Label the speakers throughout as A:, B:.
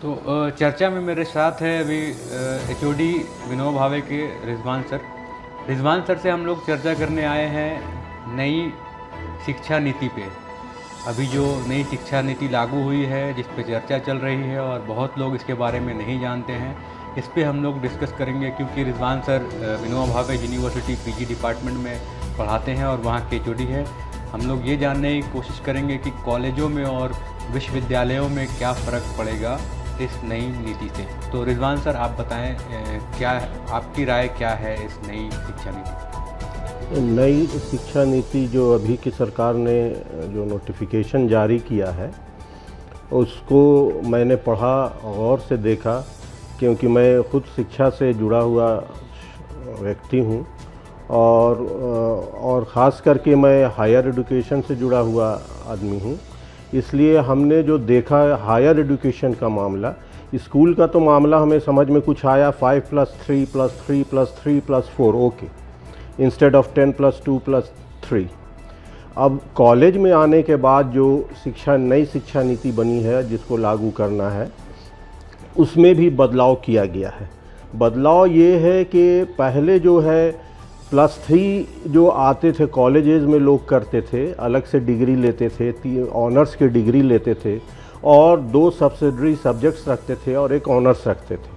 A: तो चर्चा में मेरे साथ है अभी एचओडी विनोबा भावे के रिजवान सर। रिजवान सर से हम लोग चर्चा करने आए हैं नई शिक्षा नीति पे। अभी जो नई शिक्षा नीति लागू हुई है, जिस पे चर्चा चल रही है और बहुत लोग इसके बारे में नहीं जानते हैं, इस पे हम लोग डिस्कस करेंगे। क्योंकि Rizwan sir Vinoba Bhave university PG department में पढ़ाते हैं और वहाँ के एचओडी है। हम लोग ये जानने की कोशिश करेंगे कि कॉलेजों में और विश्वविद्यालयों में क्या फ़र्क पड़ेगा इस नई नीति से। तो रिजवान सर, आप बताएं, क्या आपकी राय क्या है इस नई शिक्षा नीति?
B: नई शिक्षा नीति जो अभी की सरकार ने जो नोटिफिकेशन जारी किया है, उसको मैंने पढ़ा, गौर से देखा, क्योंकि मैं खुद शिक्षा से जुड़ा हुआ व्यक्ति हूँ और ख़ास करके मैं हायर एजुकेशन से जुड़ा हुआ आदमी हूँ। इसलिए हमने जो देखा हायर एजुकेशन का मामला, स्कूल का तो मामला हमें समझ में कुछ आया 5+3+3+3+4 ओके, इंस्टेड ऑफ 10+2+3। अब कॉलेज में आने के बाद जो नई शिक्षा नीति बनी है जिसको लागू करना है, उसमें भी बदलाव किया गया है। बदलाव ये है कि पहले जो है +3 जो आते थे कॉलेजेस में, लोग करते थे, अलग से डिग्री लेते थे, ऑनर्स की डिग्री लेते थे और 2 सब्सिडरी सब्जेक्ट्स रखते थे और एक ऑनर्स रखते थे।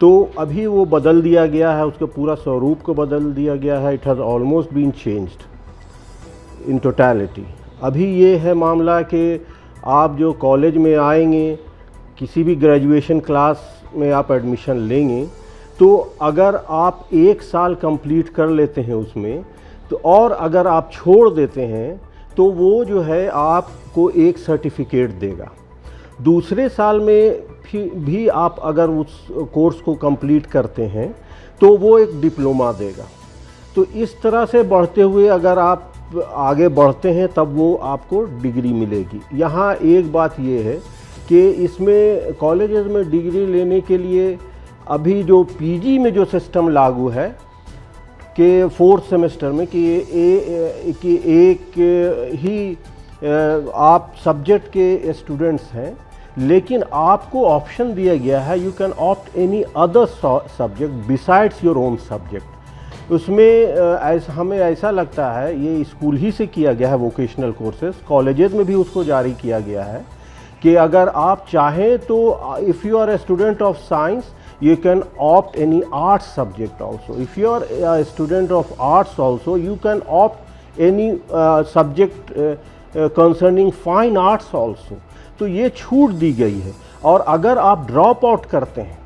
B: तो अभी वो बदल दिया गया है, उसके पूरा स्वरूप को बदल दिया गया है। It has almost been changed in totality. अभी ये है मामला कि आप जो कॉलेज में आएंगे, किसी भी ग्रेजुएशन क्लास में आप एडमिशन लेंगे, तो अगर आप 1 साल कंप्लीट कर लेते हैं उसमें, तो और अगर आप छोड़ देते हैं तो वो जो है आपको एक सर्टिफिकेट देगा। दूसरे साल में भी आप अगर उस कोर्स को कंप्लीट करते हैं तो वो एक डिप्लोमा देगा। तो इस तरह से बढ़ते हुए अगर आप आगे बढ़ते हैं तब वो आपको डिग्री मिलेगी। यहाँ एक बात ये है कि इसमें कॉलेजेस में डिग्री लेने के लिए अभी जो पीजी में जो सिस्टम लागू है कि 4th सेमेस्टर में कि एक ही आप सब्जेक्ट के स्टूडेंट्स हैं, लेकिन आपको ऑप्शन दिया गया है you can opt any other subject besides your own subject. उसमें हमें ऐसा लगता है ये स्कूल ही से किया गया है, वोकेशनल कोर्सेज, कॉलेजेस में भी उसको जारी किया गया है कि अगर आप चाहें तो if you are a student of science you can opt any arts subject also. If you are a student of arts also, you can opt any subject concerning fine arts also. तो ये छूट दी गई है। और अगर आप drop out करते हैं,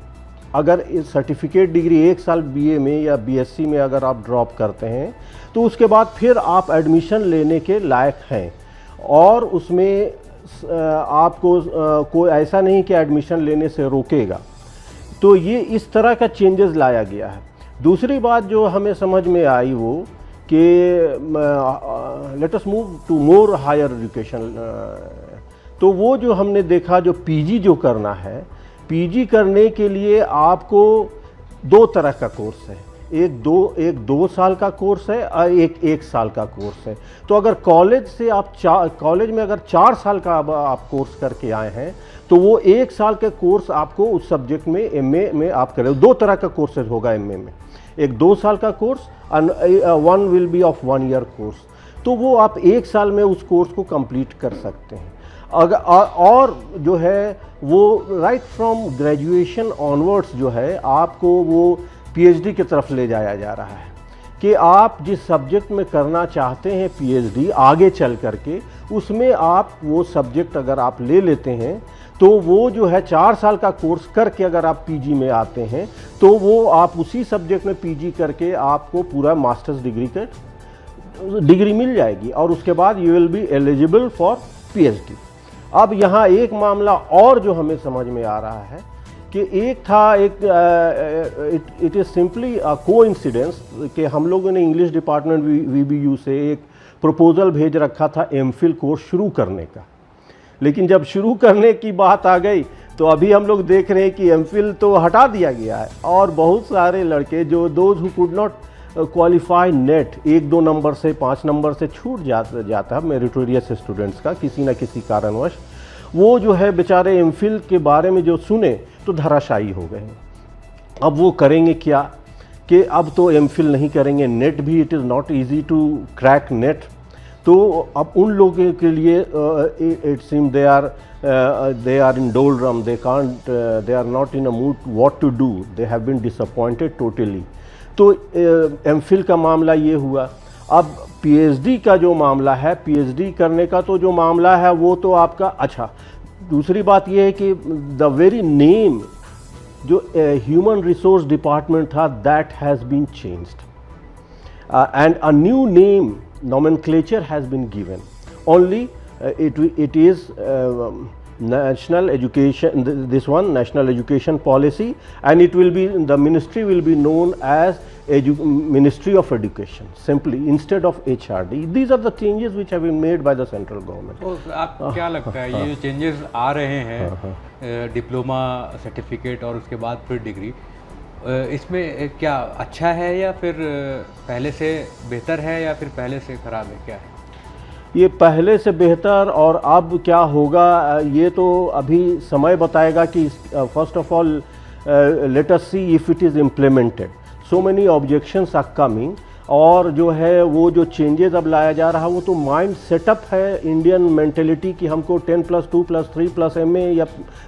B: अगर सर्टिफिकेट डिग्री 1 साल बीए में या बीएससी में अगर आप ड्रॉप करते हैं, तो उसके बाद फिर आप एडमिशन लेने के लायक हैं और उसमें आपको कोई ऐसा नहीं कि एडमिशन लेने से रोकेगा। तो ये इस तरह का चेंजेस लाया गया है। दूसरी बात जो हमें समझ में आई वो कि let us move to more higher education. तो वो जो हमने देखा, जो पीजी जो करना है, पीजी करने के लिए आपको 2 तरह का कोर्स है। एक 2 साल का कोर्स है और एक 1 साल का कोर्स है। तो अगर कॉलेज से आप कॉलेज में अगर 4 साल का आप कोर्स करके आए हैं तो वो 1 साल का कोर्स आपको उस सब्जेक्ट में एमए में आप करें। 2 तरह का कोर्सेज होगा एमए में, एक 2 साल का course and 1 will be of 1 year course. तो वो आप 1 साल में उस कोर्स को कंप्लीट कर सकते हैं। अगर और जो है वो राइट फ्रॉम ग्रेजुएशन ऑनवर्ड्स जो है आपको वो पीएचडी की तरफ ले जाया जा रहा है कि आप जिस सब्जेक्ट में करना चाहते हैं पीएचडी आगे चल करके, उसमें आप वो सब्जेक्ट अगर आप ले लेते हैं तो वो जो है 4 साल का कोर्स करके अगर आप पीजी में आते हैं तो वो आप उसी सब्जेक्ट में पीजी करके आपको पूरा मास्टर्स डिग्री मिल जाएगी और उसके बाद you will be eligible for PhD. अब यहाँ एक मामला और जो हमें समझ में आ रहा है कि एक था it is simply a coincidence कि हम लोगों ने इंग्लिश डिपार्टमेंट वीबीयू से एक प्रपोज़ल भेज रखा था एमफिल कोर्स शुरू करने का। लेकिन जब शुरू करने की बात आ गई तो अभी हम लोग देख रहे हैं कि एमफिल तो हटा दिया गया है और बहुत सारे लड़के जो those who could not qualify net 1-2 number से 5 नंबर से छूट जाता है मेरिटोरियस स्टूडेंट्स का किसी न किसी कारणवश, वो जो है बेचारे एमफिल के बारे में जो सुने तो धराशायी हो गए। अब वो करेंगे क्या कि अब तो एमफिल नहीं करेंगे, नेट भी it is not easy to crack NET. तो अब उन लोगों के लिए it seem they are in doldrums, they are not in a mood what to do, they have been disappointed totally. तो एमफिल का मामला ये हुआ। अब पीएचडी का जो मामला है, पीएचडी करने का तो जो मामला है वो तो आपका अच्छा। दूसरी बात ये है कि द वेरी नेम जो ह्यूमन रिसोर्स डिपार्टमेंट था that has been changed and a new name nomenclature has been given. Only it is national education, this one national education policy, and it will be, the ministry will be known as Ministry of Education simply instead of HRD. These are the changes which have been made by the central government.
A: तो आपको क्या लगता है ये जो changes आ रहे हैं diploma certificate और उसके बाद फिर डिग्री, इसमें क्या अच्छा है या फिर पहले से बेहतर है या फिर पहले से ख़राब है, क्या है?
B: ये पहले से बेहतर और अब क्या होगा ये तो अभी समय बताएगा कि first of all let us see if it is implemented. So many objections are coming, और जो है वो जो चेंजेस अब लाया जा रहा है वो तो माइंड सेटअप है इंडियन मेंटेलिटी कि हमको 10+2+3+ MA या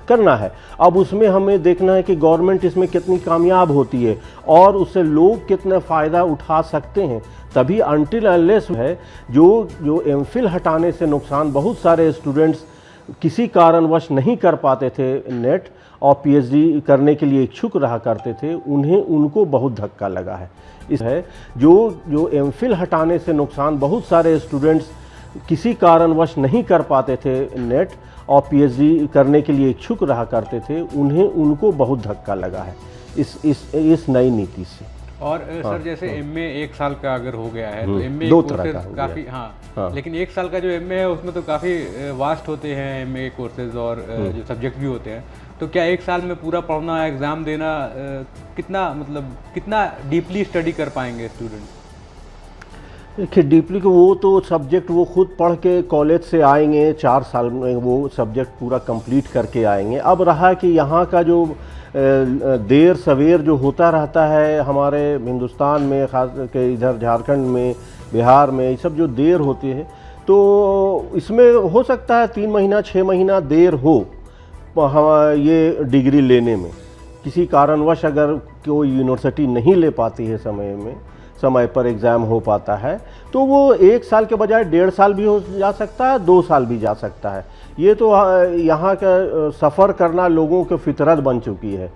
B: करना है। अब उसमें हमें देखना है कि गवर्नमेंट इसमें कितनी कामयाब होती है और उससे लोग कितना फ़ायदा उठा सकते हैं। तभी अनटिल अनलेस है जो एमफिल हटाने से नुकसान, बहुत सारे स्टूडेंट्स किसी कारणवश नहीं कर पाते थे नेट और पीएचडी करने के लिए इच्छुक रहा करते थे, उनको बहुत धक्का लगा है। इस है जो एमफिल हटाने से नुकसान, बहुत सारे स्टूडेंट्स किसी कारणवश नहीं कर पाते थे नेट और पीएचडी करने के लिए इच्छुक रहा करते थे, उनको बहुत धक्का लगा है इस नई नीति से।
A: और सर जैसे एमए 1 साल का अगर हो गया है तो एमए
B: दो तरह का
A: काफ़ी लेकिन 1 साल का जो एमए है उसमें तो काफ़ी वास्ट होते हैं एमए कोर्सेज और जो सब्जेक्ट भी होते हैं। तो क्या 1 साल में पूरा पढ़ना, एग्ज़ाम देना, कितना डीपली स्टडी कर पाएंगे स्टूडेंट?
B: देखिए डीपली को वो तो सब्जेक्ट वो खुद पढ़ के कॉलेज से आएंगे, 4 साल में वो सब्जेक्ट पूरा कंप्लीट करके आएंगे। अब रहा कि यहाँ का जो देर सवेर जो होता रहता है हमारे हिंदुस्तान में, ख़ास के इधर झारखंड में, बिहार में, ये सब जो देर होती है तो इसमें हो सकता है 3 महीना 6 महीना देर हो ये डिग्री लेने में। किसी कारणवश अगर कोई यूनिवर्सिटी नहीं ले पाती है समय पर एग्ज़ाम हो पाता है तो वो 1 साल के बजाय 1.5 साल भी हो जा सकता है, 2 साल भी जा सकता है। ये तो यहाँ का सफ़र करना लोगों की फितरत बन चुकी है।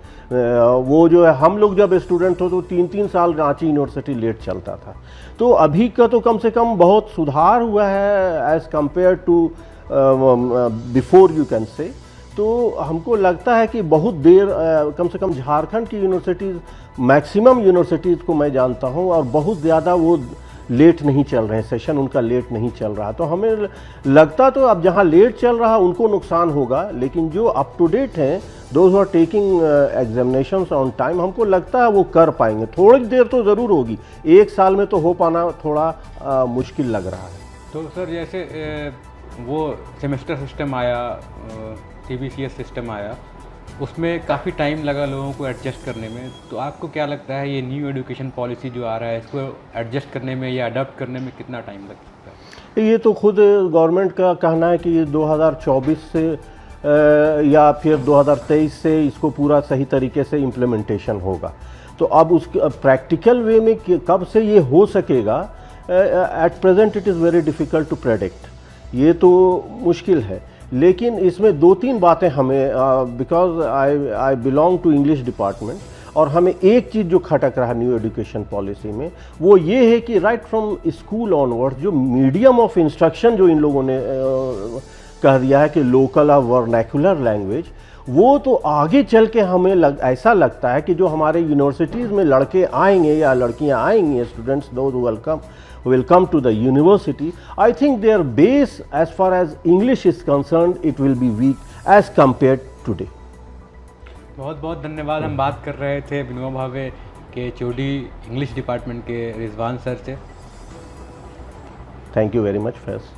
B: वो जो है हम लोग जब स्टूडेंट हो तो 3-3 साल रांची यूनिवर्सिटी लेट चलता था। तो अभी का तो कम से कम बहुत सुधार हुआ है as compared to before you can say. तो हमको लगता है कि बहुत देर कम से कम झारखंड की यूनिवर्सिटीज़, मैक्सिमम यूनिवर्सिटीज़ को मैं जानता हूँ और बहुत ज़्यादा वो लेट नहीं चल रहे हैं, सेशन उनका लेट नहीं चल रहा। तो हमें लगता तो अब जहाँ लेट चल रहा उनको नुकसान होगा, लेकिन जो अप टू डेट हैं, those who are taking examinations on time, हमको लगता है वो कर पाएंगे। थोड़ी देर तो ज़रूर होगी, 1 साल में तो हो पाना थोड़ा मुश्किल लग रहा है।
A: तो सर जैसे वो सेमेस्टर सिस्टम आया, CBCS सिस्टम आया, उसमें काफ़ी टाइम लगा लोगों को एडजस्ट करने में। तो आपको क्या लगता है ये न्यू एजुकेशन पॉलिसी जो आ रहा है इसको एडजस्ट करने में या अडॉप्ट करने में कितना टाइम लग सकता है?
B: ये तो खुद गवर्नमेंट का कहना है कि ये 2024 से या फिर 2023 से इसको पूरा सही तरीके से इम्प्लीमेंटेशन होगा। तो अब उसके प्रैक्टिकल वे में कब से ये हो सकेगा, at present it is very difficult to predict. ये तो मुश्किल है, लेकिन इसमें 2-3 बातें हमें, because I belong to English department, और हमें एक चीज़ जो खटक रहा न्यू एजुकेशन पॉलिसी में वो ये है कि राइट फ्रॉम स्कूल ऑनवर्ड्स जो मीडियम ऑफ इंस्ट्रक्शन जो इन लोगों ने कह दिया है कि लोकल और वर्नैकुलर लैंग्वेज, वो तो आगे चल के हमें ऐसा लगता है कि जो हमारे यूनिवर्सिटीज़ में लड़के आएंगे या लड़कियां आएंगी, स्टूडेंट्स दो will come to the university, I think their base as far as English is concerned, it will be weak as compared today.
A: बहुत बहुत धन्यवाद। हम बात कर रहे थे विनोबा भावे के HOD इंग्लिश डिपार्टमेंट के रिजवान सर से।
B: Thank you very much, Faiz.